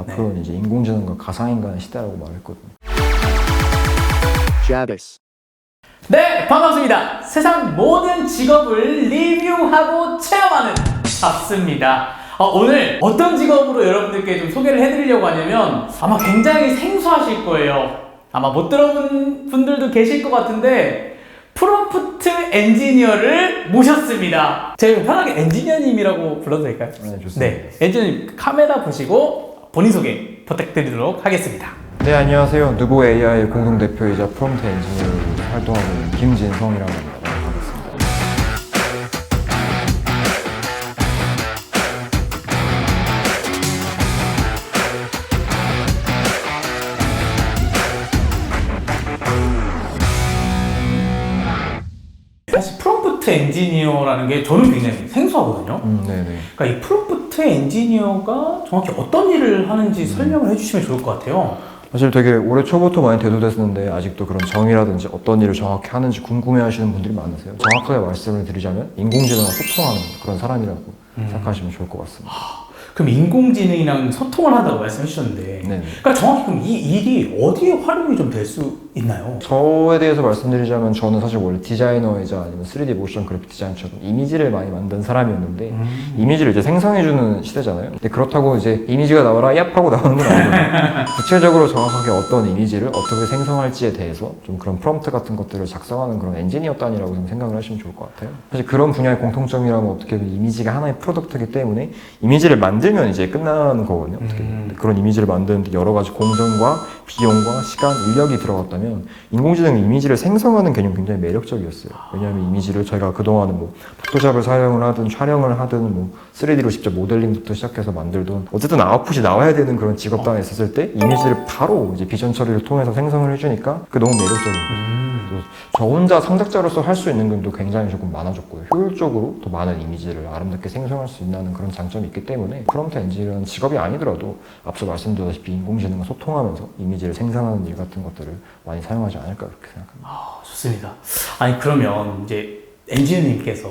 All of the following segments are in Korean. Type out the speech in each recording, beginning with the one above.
앞으로는 이제 인공지능과 가상인간의 시대라고 말했거든요. 네, 반갑습니다. 세상 모든 직업을 리뷰하고 체험하는 잡스입니다. 오늘 어떤 직업으로 여러분들께 좀 소개를 해드리려고 하냐면 아마 굉장히 생소하실 거예요. 아마 못 들어본 분들도 계실 것 같은데 프롬프트 엔지니어를 모셨습니다. 제가 편하게 엔지니어님이라고 불러도 될까요? 네, 좋습니다. 네, 엔지니어님 카메라 보시고 본인 소개 부탁드리도록 하겠습니다. 네, 안녕하세요. 누보 AI 공동대표이자 프롬프트 엔지니어로 활동하고 있는 김진성이라고 합니다. 반갑습니다. 사실 프롬프트 엔지니어라는 게 저는 굉장히 생소하거든요. 네네. 그러니까 이 프롬프트 엔지니어가 정확히 어떤 일을 하는지 설명을 해주시면 좋을 것 같아요. 사실 되게 올해 초부터 많이 대두됐었는데 아직도 그런 정의라든지 어떤 일을 정확히 하는지 궁금해하시는 분들이 많으세요. 정확하게 말씀을 드리자면 인공지능과 소통하는 그런 사람이라고 생각하시면 좋을 것 같습니다. 그럼 인공지능이랑 소통을 한다고 말씀해 주셨는데 네네. 그러니까 정확히 그럼 이 일이 어디에 활용이 좀 될 수 있나요? 저에 대해서 말씀드리자면 저는 사실 원래 디자이너이자 아니면 3D 모션 그래픽 디자인처럼 이미지를 많이 만든 사람이었는데 이미지를 이제 생성해주는 시대잖아요. 근데 그렇다고 이제 이미지가 나와라 얍 하고 나오는 건 아니거든요. 구체적으로 정확하게 어떤 이미지를 어떻게 생성할지에 대해서 좀 그런 프롬프트 같은 것들을 작성하는 그런 엔지니어 단이라고 좀 생각을 하시면 좋을 것 같아요. 사실 그런 분야의 공통점이라면 어떻게 보면 이미지가 하나의 프로덕트이기 때문에 이미지를 만들면 이제 끝나는 거거든요. 어떻게 보면. 그런 이미지를 만드는데 여러 가지 공정과 비용과 시간, 인력이 들어갔다면 인공지능 이미지를 생성하는 개념이 굉장히 매력적이었어요. 왜냐하면 이미지를 저희가 그동안은 뭐 포토샵을 사용을 하든 촬영을 하든 뭐 3D로 직접 모델링부터 시작해서 만들든 어쨌든 아웃풋이 나와야 되는 그런 직업단에 있었을 때 이미지를 바로 이제 비전 처리를 통해서 생성을 해주니까 그게 너무 매력적이에요. 그래서 저 혼자 창작자로서 할 수 있는 건 굉장히 조금 많아졌고요. 효율적으로 더 많은 이미지를 아름답게 생성할 수 있는 그런 장점이 있기 때문에 프롬프트 엔지니어는 직업이 아니더라도 앞서 말씀드렸다시피 인공지능과 소통하면서 이미지를 생산하는 일 같은 것들을 많이 사용하지 않을까 그렇게 생각합니다. 좋습니다. 아니 그러면 이제 엔지니어님께서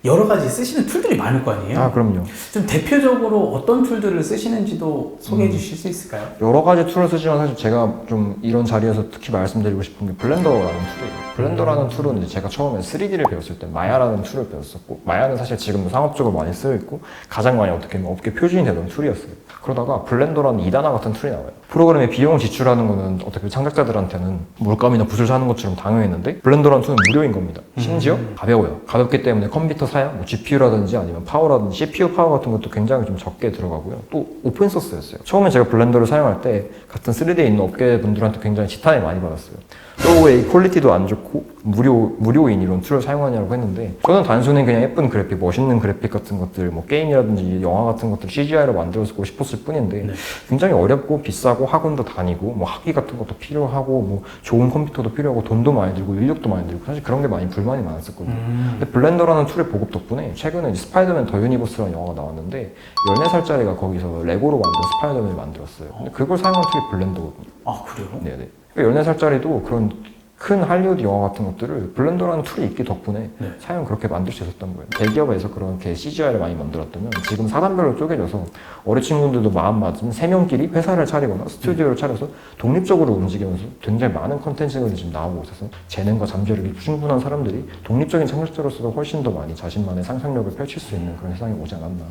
여러 가지 쓰시는 툴들이 많을 거 아니에요? 그럼요. 좀 대표적으로 어떤 툴들을 쓰시는지도 소개해 주실 수 있을까요? 여러 가지 툴을 쓰지만 사실 제가 좀 이런 자리에서 특히 말씀드리고 싶은 게 블렌더라는 툴이에요. 블렌더라는 툴은 이제 제가 처음에 3D를 배웠을 때 마야라는 툴을 배웠었고 마야는 사실 지금도 상업적으로 많이 쓰여 있고 가장 많이 어떻게 보면 업계 표준이 되던 툴이었어요. 그러다가 블렌더라는 2단화 같은 툴이 나와요. 프로그램에 비용을 지출하는 거는 어떻게 창작자들한테는 물감이나 붓을 사는 것처럼 당연했는데 블렌더라는 툴은 무료인 겁니다. 심지어 가벼워요. 가볍기 때문에 컴퓨터 사양, 뭐 GPU라든지 아니면 파워라든지 CPU 파워 같은 것도 굉장히 좀 적게 들어가고요. 또 오픈소스였어요. 처음에 제가 블렌더를 사용할 때 같은 3D에 있는 업계 분들한테 굉장히 지탄을 많이 받았어요. 또 왜 퀄리티도 안 좋고 무료인 이런 툴을 사용하냐고 했는데 저는 단순히 그냥 예쁜 그래픽, 멋있는 그래픽 같은 것들 뭐 게임이라든지 영화 같은 것들 CGI로 만들어주고 싶었을 뿐인데 굉장히 어렵고 비싸고 학원도 다니고 뭐 학위 같은 것도 필요하고 뭐 좋은 컴퓨터도 필요하고 돈도 많이 들고 인력도 많이 들고 사실 그런 게 많이 불만이 많았었거든요. 근데 블렌더라는 툴의 보급 덕분에 최근에 스파이더맨 더 유니버스라는 영화가 나왔는데 14살짜리가 거기서 레고로 만든 스파이더맨을 만들었어요. 근데 그걸 사용한 툴이 블렌더거든요. 아 그래요? 네네. 14살짜리도 그런 큰 할리우드 영화 같은 것들을 블렌더라는 툴이 있기 덕분에 사용 그렇게 만들 수 있었던 거예요. 대기업에서 그렇게 CGI를 많이 만들었다면 지금 사단별로 쪼개져서 어린 친구들도 마음 맞으면 3명끼리 회사를 차리거나 스튜디오를 차려서 독립적으로 움직이면서 굉장히 많은 컨텐츠들이 지금 나오고 있어서 재능과 잠재력이 충분한 사람들이 독립적인 창작자로서도 훨씬 더 많이 자신만의 상상력을 펼칠 수 있는 그런 세상이 오지 않았나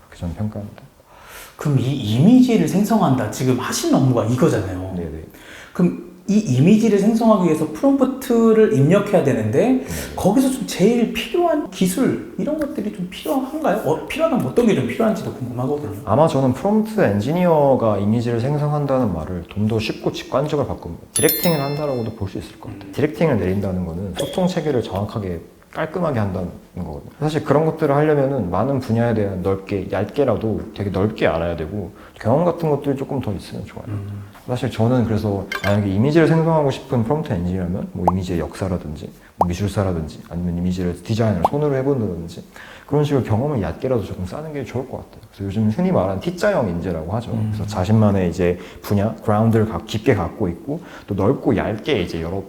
그렇게 저는 평가합니다. 그럼 이 이미지를 생성한다 지금 하시는 업무가 이거잖아요. 네네. 그럼 이 이미지를 생성하기 위해서 프롬프트를 입력해야 되는데 거기서 좀 제일 필요한 기술 이런 것들이 좀 필요한가요? 필요하다면 어떤 게 좀 필요한지도 궁금하거든요. 아마 저는 프롬프트 엔지니어가 이미지를 생성한다는 말을 좀 더 쉽고 직관적으로 바꿉니다. 디렉팅을 한다라고도 볼 수 있을 것 같아요. 디렉팅을 내린다는 거는 소통 체계를 정확하게 깔끔하게 한다는 거거든요. 사실 그런 것들을 하려면은 많은 분야에 대한 넓게, 얇게라도 되게 넓게 알아야 되고 경험 같은 것들이 조금 더 있으면 좋아요. 사실 저는 그래서 만약에 이미지를 생성하고 싶은 프롬프트 엔지니어라면 뭐 이미지의 역사라든지 뭐 미술사라든지 아니면 이미지를 디자인을 손으로 해본다든지 그런 식으로 경험을 얕게라도 조금 쌓는 게 좋을 것 같아요. 그래서 요즘 흔히 말하는 T자형 인재라고 하죠. 그래서 자신만의 이제 분야, 그라운드를 깊게 갖고 있고 또 넓고 얇게 이제 여러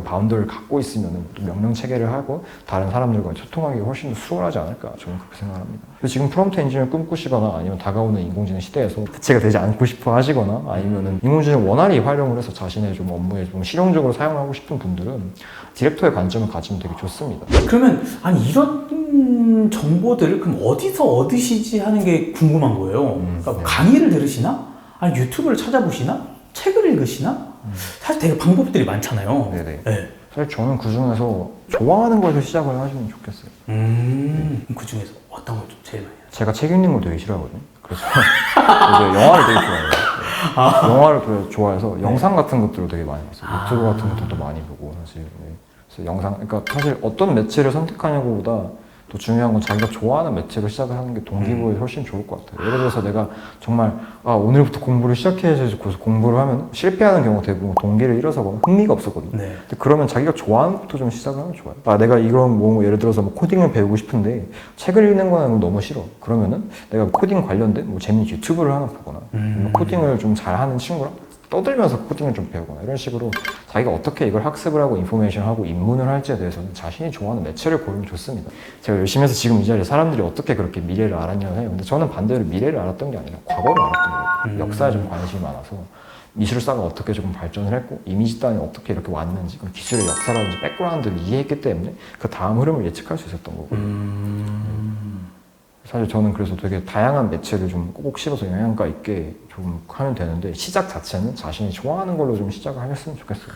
바운더를 갖고 있으면은 또 명령 체계를 하고 다른 사람들과 소통하는 사용하기 훨씬 더 수월하지 않을까 저는 그렇게 생각합니다. 그래서 지금 프롬프트 엔지니어를 꿈꾸시거나 아니면 다가오는 인공지능 시대에서 대체가 되지 않고 싶어 하시거나 아니면은 인공지능을 원활히 활용을 해서 자신의 좀 업무에 좀 실용적으로 사용하고 싶은 분들은 디렉터의 관점을 가지면 되게 좋습니다. 그러면 아니 이런 정보들을 그럼 어디서 얻으시지 하는 게 궁금한 거예요. 그러니까 네. 강의를 들으시나? 아니 유튜브를 찾아보시나? 책을 읽으시나? 사실 되게 방법들이 많잖아요. 네네. 네. 사실 저는 그 중에서 좋아하는 거에서 시작을 하시면 좋겠어요. 그 중에서 어떤 걸 좀 제일 많이 하세요? 제가 책 읽는 걸 되게 싫어하거든요. 그래서 이제 영화를 되게 좋아해요. 네. 영화를 되게 좋아해서 영상 같은 것들을 되게 많이 봤어요. 유튜브 같은 것들도 많이 보고 사실. 네. 그래서 영상, 그러니까 사실 어떤 매체를 선택하냐고보다 더 중요한 건 자기가 좋아하는 매체로 시작을 하는 게 동기부여에 훨씬 좋을 것 같아요. 예를 들어서 내가 정말 오늘부터 공부를 시작해야지 그래서 공부를 하면 실패하는 경우가 대부분 동기를 잃어서거나 흥미가 없었거든요. 네. 근데 그러면 자기가 좋아하는 것부터 좀 시작을 하면 좋아요. 내가 이런 뭐 예를 들어서 뭐 코딩을 배우고 싶은데 책을 읽는 거는 너무 싫어. 그러면은 내가 코딩 관련된 뭐 재밌는 유튜브를 하나 보거나 코딩을 좀 잘하는 친구랑 떠들면서 코딩을 좀 배우거나 이런 식으로 자기가 어떻게 이걸 학습을 하고 인포메이션을 하고 입문을 할지에 대해서는 자신이 좋아하는 매체를 고르면 좋습니다. 제가 열심히 해서 지금 이 자리에 사람들이 어떻게 그렇게 미래를 알았냐고 해요. 근데 저는 반대로 미래를 알았던 게 아니라 과거를 알았던 거예요. 역사에 좀 관심이 많아서 미술사가 어떻게 조금 발전을 했고 이미지단이 어떻게 이렇게 왔는지 그 기술의 역사라든지 백그라운드를 이해했기 때문에 그 다음 흐름을 예측할 수 있었던 거고 사실 저는 그래서 되게 다양한 매체를 좀 꼭 씹어서 영양가 있게 좀 하면 되는데 시작 자체는 자신이 좋아하는 걸로 좀 시작을 하셨으면 좋겠어요.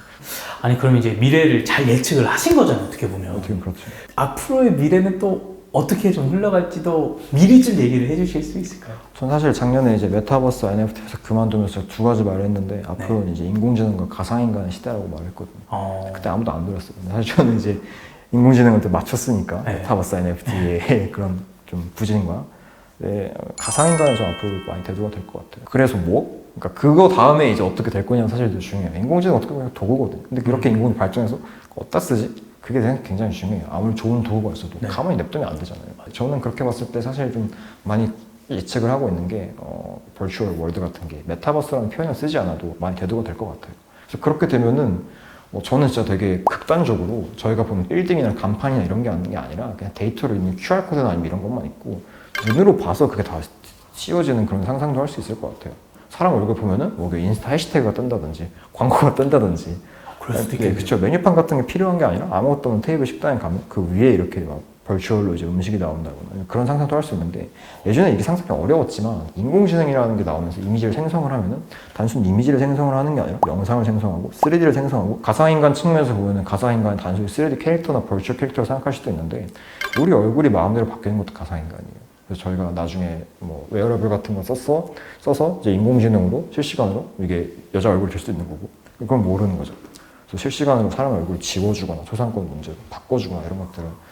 아니 그럼 이제 미래를 잘 예측을 하신 거잖아요. 어떻게 보면. 어떻게 보면 그렇죠. 앞으로의 미래는 또 어떻게 좀 흘러갈지도 미리 좀 얘기를 해주실 수 있을까요? 전 사실 작년에 이제 메타버스 NFT에서 그만두면서 두 가지 말을 했는데 앞으로는 이제 인공지능과 가상인간의 시대라고 말했거든요. 그때 아무도 안 들었어요. 근데 사실 저는 이제 인공지능을 또 맞췄으니까 네. 메타버스 NFT의 그런 좀 부진과 가상인간은 좀 앞으로 많이 대두가 될 것 같아요. 그래서 뭐? 그러니까 그거 다음에 이제 어떻게 될 거냐는 사실 더 중요해요. 인공지능 어떻게 보면 도구거든요. 근데 그렇게 인공이 발전해서 어디다 쓰지? 그게 굉장히 중요해요. 아무리 좋은 도구가 있어도 가만히 냅두면 안 되잖아요. 저는 그렇게 봤을 때 사실 좀 많이 예측을 하고 있는 게 버추얼 월드 같은 게 메타버스라는 표현을 쓰지 않아도 많이 대두가 될 것 같아요. 그래서 그렇게 되면은 저는 진짜 되게 극단적으로 저희가 보는 빌딩이나 간판이나 이런 게 아니라 그냥 데이터를 있는 QR코드나 아니면 이런 것만 있고 눈으로 봐서 그게 다 씌워지는 그런 상상도 할 수 있을 것 같아요. 사람 얼굴 보면은 뭐 인스타 해시태그가 뜬다든지 광고가 뜬다든지 그럴 수도 있겠네요. 그렇죠. 메뉴판 같은 게 필요한 게 아니라 아무것도 없는 테이블 식당에 가면 그 위에 이렇게 막 벌추얼로 이제 음식이 나온다거나 그런 상상도 할 수 있는데 예전에 이게 상상이 어려웠지만 인공지능이라는 게 나오면서 이미지를 생성을 하면은 단순 이미지를 생성을 하는 게 아니라 영상을 생성하고 3D를 생성하고 가상인간 측면에서 보면은 가상인간은 단순히 3D 캐릭터나 벌추얼 캐릭터로 생각할 수도 있는데 우리 얼굴이 마음대로 바뀌는 것도 가상인간이에요. 그래서 저희가 나중에 뭐 웨어러블 같은 거 써서 이제 인공지능으로 실시간으로 이게 여자 얼굴이 될 수도 있는 거고 그건 모르는 거죠. 그래서 실시간으로 사람 얼굴을 지워주거나 초상권 문제로 바꿔주거나 이런 것들은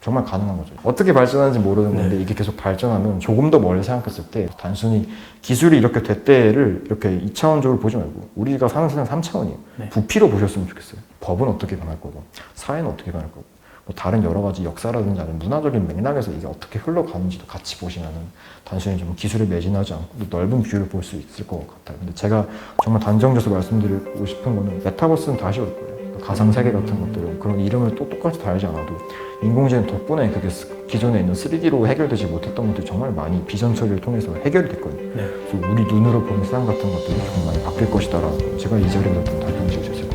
정말 가능한 거죠. 어떻게 발전하는지 모르는 건데 이게 계속 발전하면 조금 더 멀리 생각했을 때 단순히 기술이 이렇게 됐대를 이렇게 2차원적으로 보지 말고 우리가 사는 세상 3차원이에요. 부피로 보셨으면 좋겠어요. 법은 어떻게 변할 거고 사회는 어떻게 변할 거고 뭐 다른 여러 가지 역사라든지 아니면 문화적인 맥락에서 이게 어떻게 흘러가는지도 같이 보시면은 단순히 좀 기술에 매진하지 않고 넓은 뷰를 볼 수 있을 것 같아요. 근데 제가 정말 단정져서 말씀드리고 싶은 거는 메타버스는 다시 올 거예요. 가상세계 같은 것들은 그런 이름을 또 똑같이 달지 않아도 인공지능 덕분에 그게 기존에 있는 3D로 해결되지 못했던 것들이 정말 많이 비전 처리를 통해서 해결이 됐거든요. 그래서 우리 눈으로 보는 세상 같은 것들이 좀 많이 바뀔 것이다라고 제가 이 자리에서 좀 단정 지을 수 있을 것 같아요.